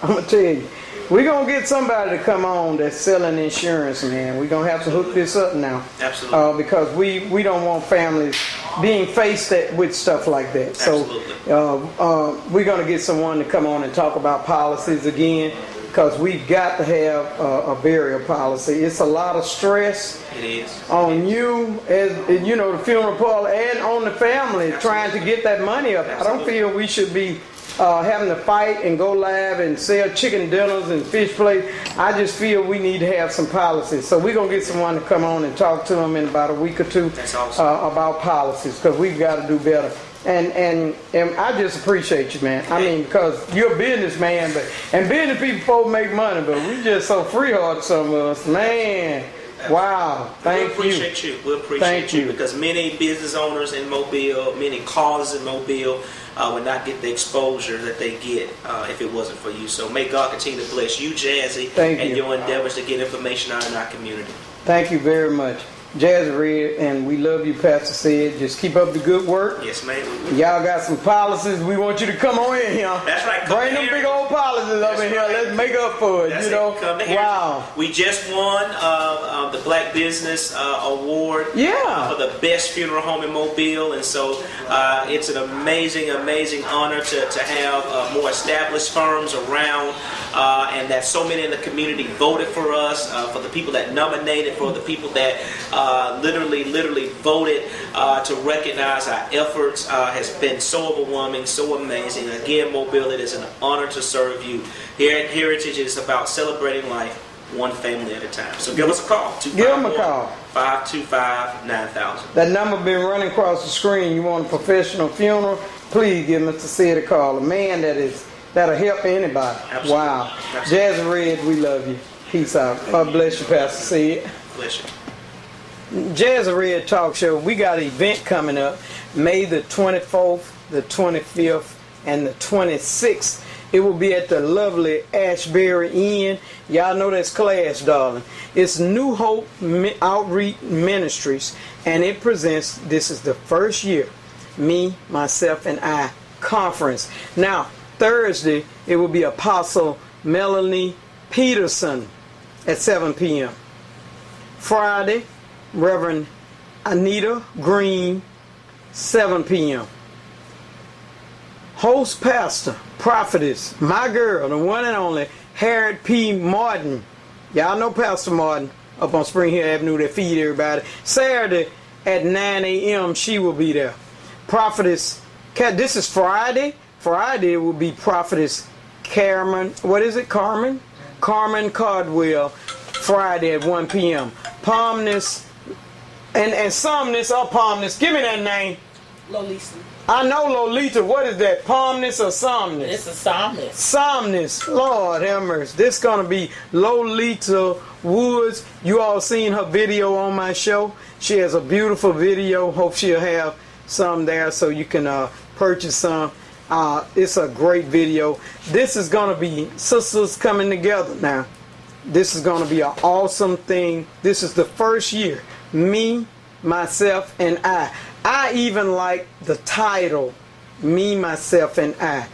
A: I'm going to tell you, we're going to get somebody to come on that's selling insurance, man. We're going to have to hook this up now.
F: Absolutely.
A: Because we don't want families being faced with stuff like that.
F: Absolutely.
A: So we're going to get someone to come on and talk about policies again, because we've got to have a burial policy. It's a lot of stress.
F: It is.
A: On you, as you know, the funeral parlor, and on the family.
F: Absolutely.
A: Trying to get that money up.
F: Absolutely.
A: I don't feel we should be having to fight and go live and sell chicken dinners and fish plates. I just feel we need to have some policies. So we're going to get someone to come on and talk to them in about a week or two.
F: That's awesome.
A: About policies, because we've got to do better. And I just appreciate you, man. I mean, because you're a businessman, and business people folks make money, but we just so free-hearted, some of us, man. Wow, thank you.
F: We appreciate you. We appreciate you, because many business owners in Mobile, many causes in Mobile would not get the exposure that they get if it wasn't for you. So may God continue to bless you, Jazzy, and your endeavors to get information out in our community.
A: Thank you very much. Jazzyred, and we love you, Pastor Sid. Just keep up the good work.
F: Yes, ma'am.
A: Y'all got some policies. We want you to come on in here.
F: That's right.
A: Bring them big old policies up in here. Let's make up for it.
F: That's
A: you know.
F: Come to here.
A: Wow.
F: We just won the Black Business Award.
A: Yeah.
F: For the best funeral home in Mobile, and so it's an amazing honor to have more established firms around, and that so many in the community voted for us, for the people that nominated, for the people that literally voted to recognize our efforts. Has been so overwhelming, so amazing. Again, Mobile, it is an honor to serve you. Here at Heritage, it is about celebrating life one family at a time. So give us a call.
A: Give them a call.
F: 525-9000.
A: That number been running across the screen. You want a professional funeral? Please give Mr. Sid a call. A man that'll help anybody.
F: Absolutely.
A: Wow.
F: Absolutely.
A: Jazzyred, we love you. Peace out. God bless you, Pastor Sid.
F: Bless you.
A: Jazzyred Talk Show. We got an event coming up May the 24th, the 25th, and the 26th. It will be at the lovely Ashbury Inn. Y'all know that's class, darling. It's New Hope Outreach Ministries, and it presents, this is the first year, Me, Myself, and I conference. Now, Thursday, it will be Apostle Melanie Peterson at 7 p.m. Friday, Reverend Anita Green, 7 p.m. Host pastor, prophetess, my girl, the one and only, Harriet P. Martin. Y'all know Pastor Martin up on Spring Hill Avenue that feed everybody. Saturday at 9 a.m. she will be there. Prophetess, this is Friday. Friday will be prophetess Carmen, Carmen Cardwell, Friday at 1 p.m. Palmness, and Somnus or Palmness, give me that name.
G: Lolita.
A: I know Lolita. What is that? Palmness or Somnus?
G: It's a Somnus.
A: Somnus. Lord have mercy. This is going to be Lolita Woods. You all seen her video on my show. She has a beautiful video. Hope she'll have some there so you can purchase some. It's a great video. This is going to be sisters coming together now. This is going to be an awesome thing. This is the first year. Me, myself, and I. I even like the title, Me, Myself, and I.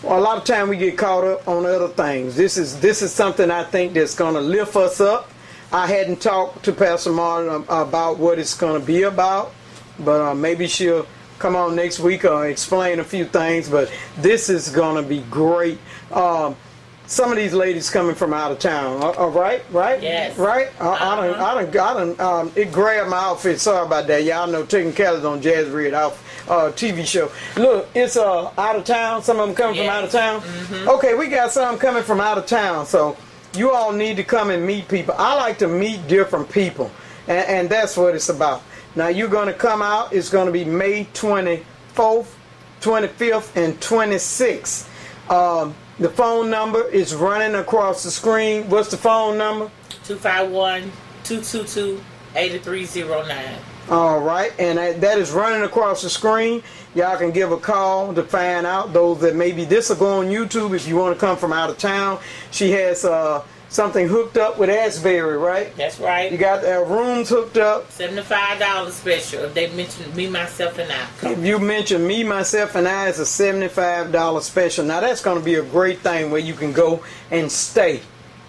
A: Well, a lot of time we get caught up on other things. This is something I think that's going to lift us up. I hadn't talked to Pastor Martin about what it's going to be about, but maybe she'll come on next week or explain a few things. But this is going to be great. Some of these ladies coming from out of town, right?
G: Yes.
A: Right? It grabbed my outfit. Sorry about that. Y'all know taking Kelly's on Jazzyred TV show. Look, it's out of town. Some of them coming from out of town. Mm-hmm. Okay, we got some coming from out of town. So you all need to come and meet people. I like to meet different people, and that's what it's about. Now you're going to come out. It's going to be May 24th, 25th, and 26th. The phone number is running across the screen. What's the phone number?
G: 251-222-8855. 8309.
A: All right, and that is running across the screen. Y'all can give a call to find out. Those that maybe this will go on YouTube if you want to come from out of town. She has something hooked up with Asbury, right?
G: That's right.
A: You got rooms hooked up.
G: $75 special if they mention me, myself, and I.
A: If you mention me, myself, and I, it's a $75 special. Now that's going to be a great thing where you can go and stay.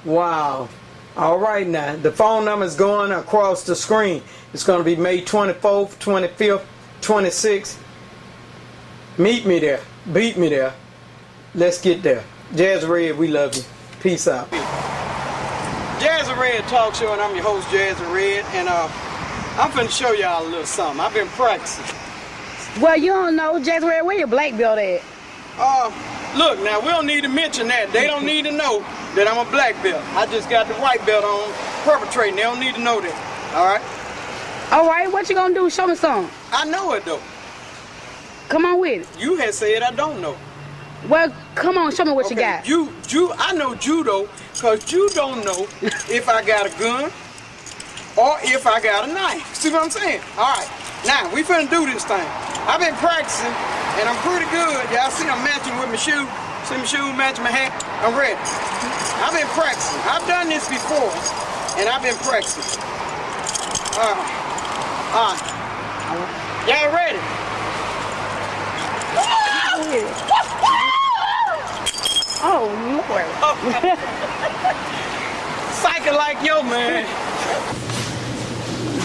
A: Wow. All right now, the phone number is going across the screen. It's going to be May 24th, 25th, 26th. Meet me there. Beat me there. Let's get there. Jazzyred, we love you. Peace out. Jazzyred Talk Show, and I'm your host, Jazzyred, and I'm finna show y'all a little something. I've been practicing.
H: Well, you don't know, Jazzyred, where your black belt at?
A: Look, now, we don't need to mention that. They don't need to know that I'm a black belt. I just got the white belt on perpetrating. They don't need to know that. All right?
H: All right, what you gonna do? Show me some.
A: I know it, though.
H: Come on with it.
A: You had said I don't know.
H: Well, come on, show me what you got.
A: I know judo, because you don't know if I got a gun or if I got a knife. See what I'm saying? All right. Now, we finna do this thing. I've been practicing, and I'm pretty good. Y'all see I'm matching with my shoe. See my shoe matching my hat? I'm ready. I've been practicing. I've done this before, and I've been practicing. All right. Y'all ready?
H: Oh, Lord.
A: Psycho like yo, man.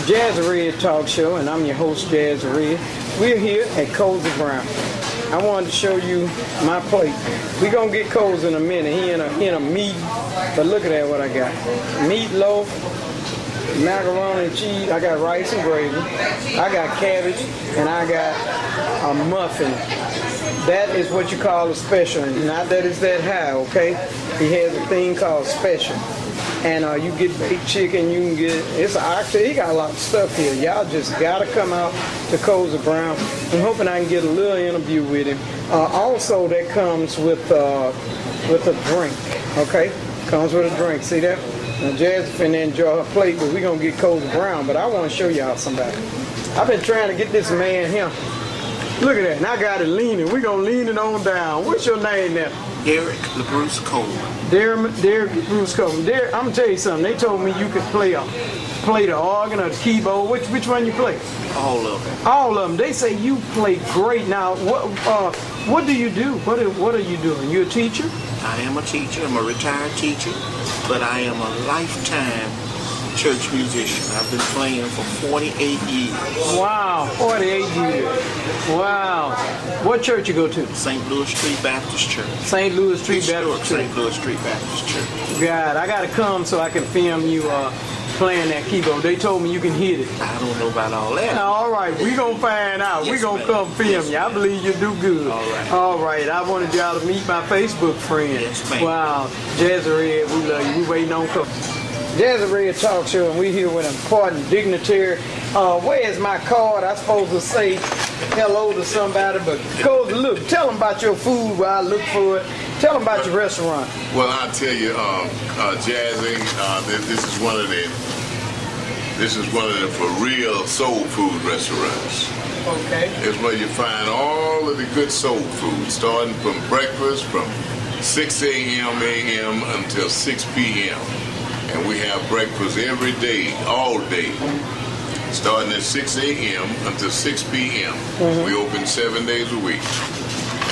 A: Jazzyred Talk Show, and I'm your host, Jazzyred. We're here at Cozy Brown. I wanted to show you my plate. We're going to get Cozy in a minute. He in a meat, but look at that what I got. Meatloaf, macaroni and cheese. I got rice and gravy. I got cabbage, and I got a muffin. That is what you call a special. Not that it's that high, okay? He has a thing called special. And you get baked chicken, you can get, he got a lot of stuff here. Y'all just gotta come out to Cozy Brown. I'm hoping I can get a little interview with him. Also, that comes with a drink, okay? Comes with a drink, see that? Now, Jazz finna enjoy her plate, but we're gonna get Cozy Brown, but I wanna show y'all somebody. I've been trying to get this man here. Look at that, and I got it leaning. We're gonna lean it on down. What's your name now?
I: Derek LeBruce Cole.
A: Derek Bruce Cole. Derek, I'm gonna tell you something. They told me you could play the organ or the keyboard. Which one you play?
I: All of them.
A: All of them. They say you play great. Now, what do you do? What are you doing? You a teacher?
I: I am a teacher. I'm a retired teacher, but I am a lifetime church musician. I've been playing for 48 years.
A: Wow, 48 years. Wow. What church you go to?
I: St. Louis Street Baptist Church.
A: St. Louis Street Baptist Church.
I: St. Louis Street Baptist Church.
A: God, I gotta come so I can film you playing that keyboard. They told me you can hit it.
I: I don't know about all that.
A: All right, we gonna find out.
I: Yes,
A: we gonna
I: ma'am.
A: come film you. I believe you do good.
I: All right.
A: All right. I wanted y'all to meet my Facebook friend.
I: Yes, ma'am.
A: Wow, Jazzyred, we love you. We waiting on Cozy. Jazzyred Talk Show, and we here with an important dignitary. Where's my card? I supposed to say hello to somebody, but Cozy, look, tell them about your food while I look for it. Tell them about your restaurant.
J: Well, I'll tell you, Jazzy, this is one of the for real soul food restaurants.
A: Okay.
J: It's where you find all of the good soul food, starting from breakfast from 6 a.m. until 6 p.m. And we have breakfast every day, all day, starting at 6 a.m. until 6 p.m. We open 7 days a week.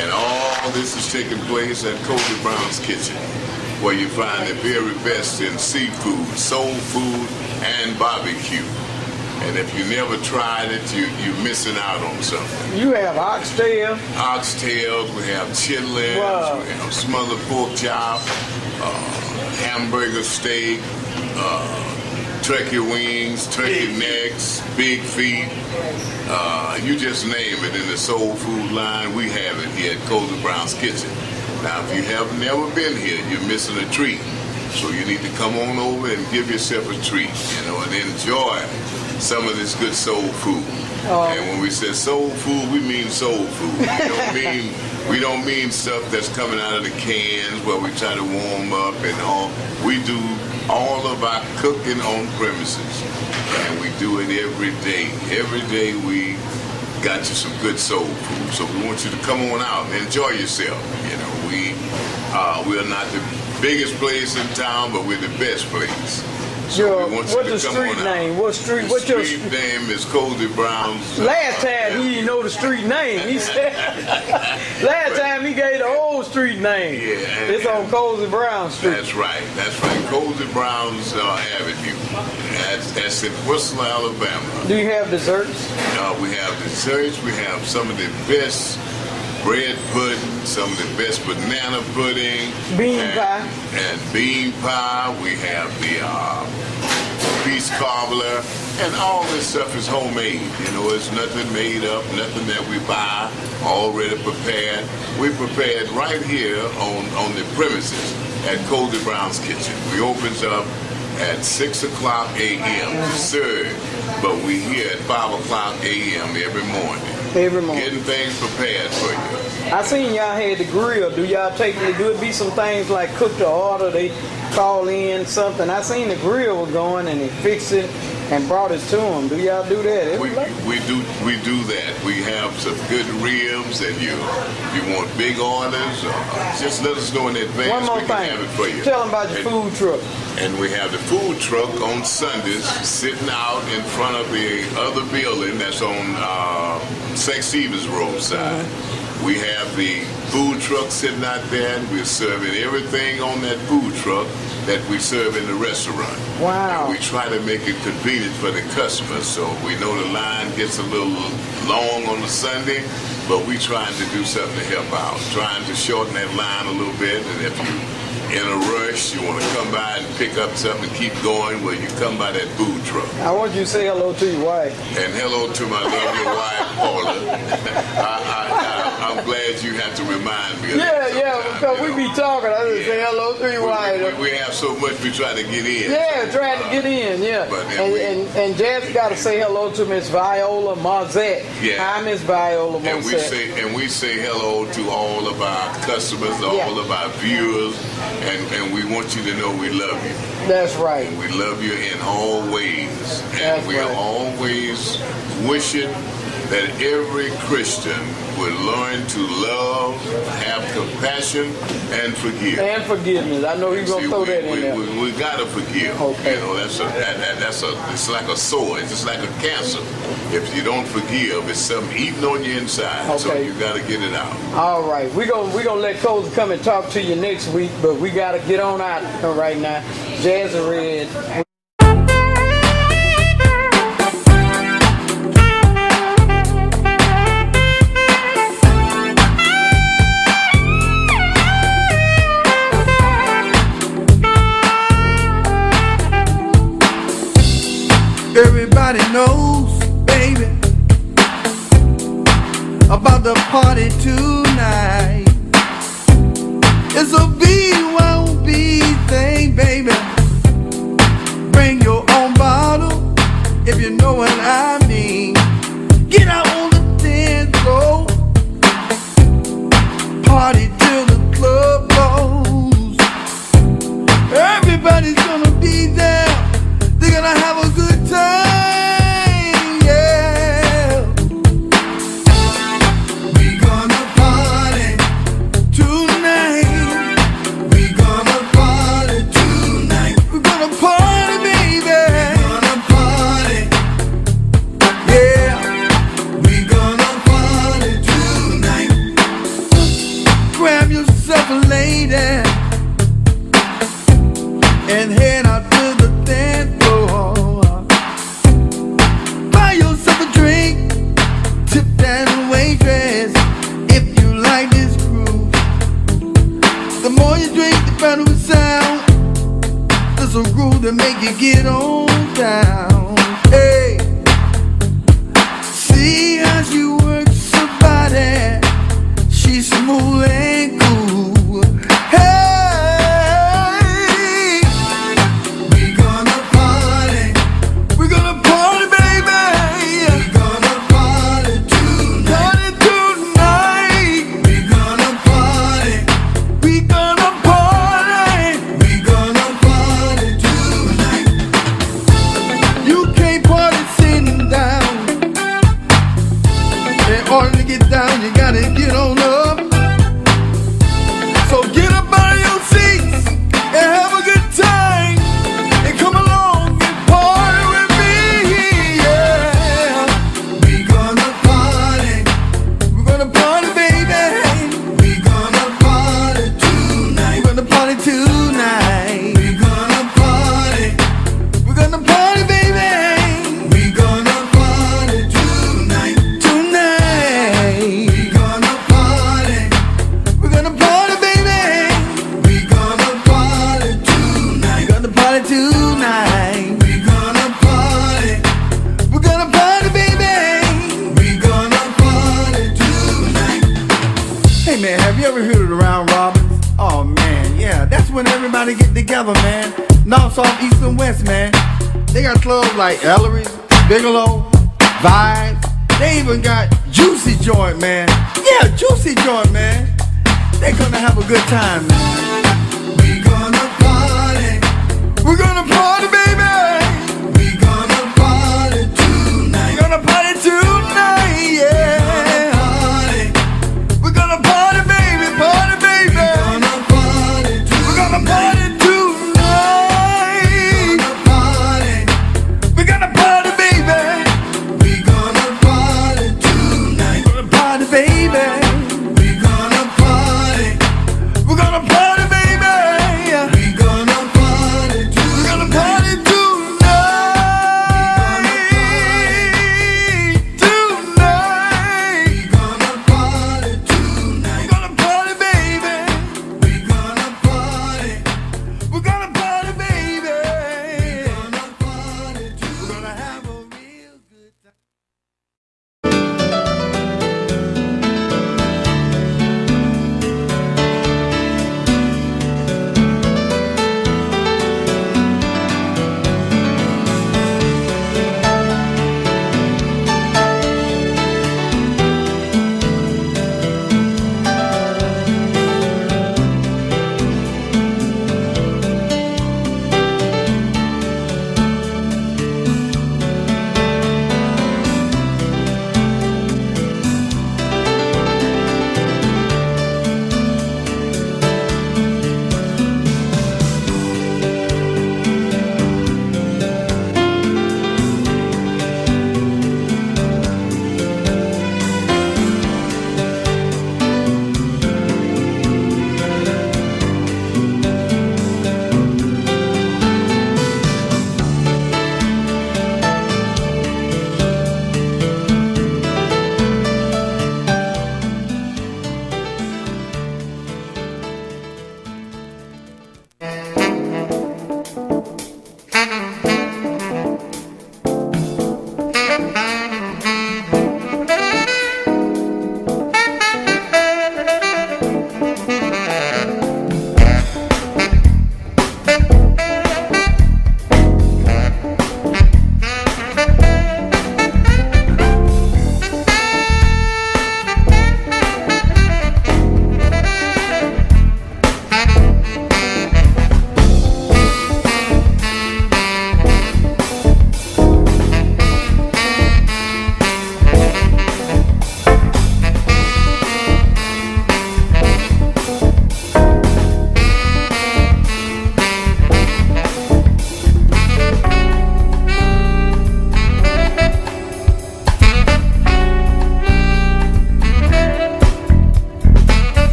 J: And all this is taking place at Cozy Brown's Kitchen, where you find the very best in seafood, soul food, and barbecue. And if you never tried it, you're missing out on something.
A: You have oxtail.
J: Oxtails, we have chitlins,
A: Wow.
J: we have smothered pork chop, hamburger steak, turkey wings, turkey necks, big feet. You just name it in the soul food line. We have it here at Cozy Brown's Kitchen. Now, if you have never been here, you're missing a treat. So you need to come on over and give yourself a treat, and enjoy some of this good soul food. And when we say soul food, we mean soul food. We don't mean stuff that's coming out of the cans where we try to warm up and all. We do all of our cooking on premises, and we do it every day. Every day we got you some good soul food. So we want you to come on out and enjoy yourself. You know, we are not the biggest place in town, but we're the best place. So
A: what's the street name? What's your
J: street name is Cozy Brown's.
A: Last time he didn't know the street name. He said last time he gave the whole street name.
J: Yeah,
A: it's on Cozy Brown Street.
J: That's right. Cozy Brown's Avenue. That's in Bristol, Alabama.
A: Do you have desserts?
J: We have desserts. We have some of the best bread pudding, some of the best banana pudding,
A: bean pie,
J: and bean pie. We have the peach cobbler, and all this stuff is homemade. You know, it's nothing made up, nothing that we buy, already prepared. We prepared right here on the premises at Cozy Brown's Kitchen. We opens up at 6 o'clock a.m. to serve, but we here at 5 o'clock a.m. every morning. Getting things prepared for you.
A: I seen y'all had the grill. Do y'all do it be some things like cook to order? They call in something. I seen the grill was going and they fixed it and brought it to them. Do y'all do that?
J: We do that. We have some good ribs, and you want big orders, just let us know in advance.
A: One more
J: we can
A: thing.
J: have it for you.
A: Tell them about your food truck.
J: And we have the food truck on Sundays sitting out in front of the other building that's on St. Stephen's roadside. We have the food truck sitting out there, and we're serving everything on that food truck that we serve in the restaurant.
A: Wow.
J: And we try to make it convenient for the customers, so we know the line gets a little long on the Sunday, but we trying to do something to help out, trying to shorten that line a little bit, and if you in a rush, you want to come by and pick up something and keep going, well, you come by that food truck.
A: I want you to say hello to your wife.
J: And hello to my lovely wife, Paula. I'm glad you had to remind me of that.
A: Yeah, because we be talking. I just say hello to your wife.
J: We have so much we try to get in.
A: Yeah, trying to get in, yeah. And Jazz got to say hello to Miss Viola Marzette.
J: Yeah.
A: Hi, Miss Viola Marzette.
J: And we say hello to all of our customers, all of our viewers. And we want you to know we love you.
A: That's right.
J: And we love you in all ways. And we are always wishing that every Christian would learn to love, have compassion, and forgive.
A: And forgiveness. I know you're going to throw that in there.
J: We got to forgive.
A: Okay.
J: You know, it's like a sword. It's just like a cancer. If you don't forgive, it's something eating on your inside.
A: Okay.
J: So you got to get it out.
A: All right. We're gonna let Cozy come and talk to you next week, but we got to get on out right now. Jazzyred.
K: Everybody knows, baby, about the party tonight. It's a BYOB thing, baby. Bring your own bottle, if you know what I mean. Get out on the dance floor, party till the club goes. Everybody's gonna be there. They're gonna have a good time, yeah. We gonna party tonight. We gonna party tonight. We're gonna party, baby. We're gonna party, yeah. We gonna party tonight. Grab yourself a lady and head out to the dance floor. Buy yourself a drink, tip that waitress if you like this groove. The more you drink, the better it sound. There's a groove that make you get on down. Hey, see how she works her body. She's smooth and cool. Hey. We gonna party, baby. In order to get down, you gotta get on up. So get up out of your seats and have a good time. And come along and party with me, yeah. We gonna party. We're gonna party, baby. We gonna party tonight. We're gonna party tonight. We gonna party. We're gonna party, baby. We gonna party tonight. Tonight. We gonna party. We're gonna party, baby. We gonna party tonight. We're gonna party tonight. We gonna party. We're gonna party, baby. We gonna party tonight. Hey man, have you ever heard of the Round Robins? Oh man, yeah, that's when everybody get together, man. North, south, east, and west, man. They got clubs like Ellery's, Bigelow, Vibes. They even got Juicy Joint, man. Yeah, Juicy Joint, man. They gonna have a good time, man. We gonna party. We're gonna party, baby.